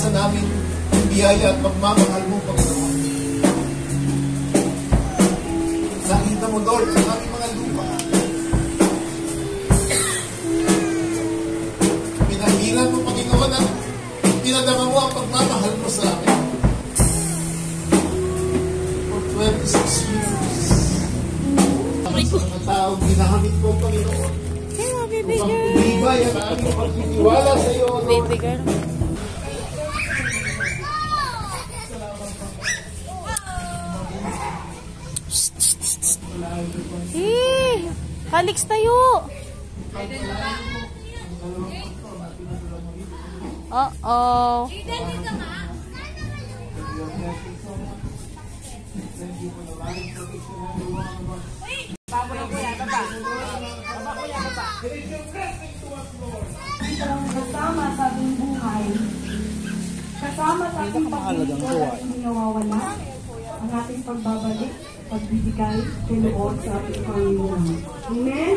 nararanasan namin ang biyaya at pagmamahal mo, Panginoon. Nakita mo, Lord, sa aming mga lupa. Pinahiran mo, Panginoon, at pinadama mo ang pagmamahal mo sa amin. For 26 years. Sa mga taong ginamit mo, Panginoon. Upang tumibay ang aming pagtitiwala sa iyo, Lord. Baby girl. Halix tayo. Uh-oh. Kasama sa ating buhay, kasama sa ating paglilingkod at hindi nawawala ang ating pagbabalik, pagbibigay, tinuod sa ating Panginoon. Amen?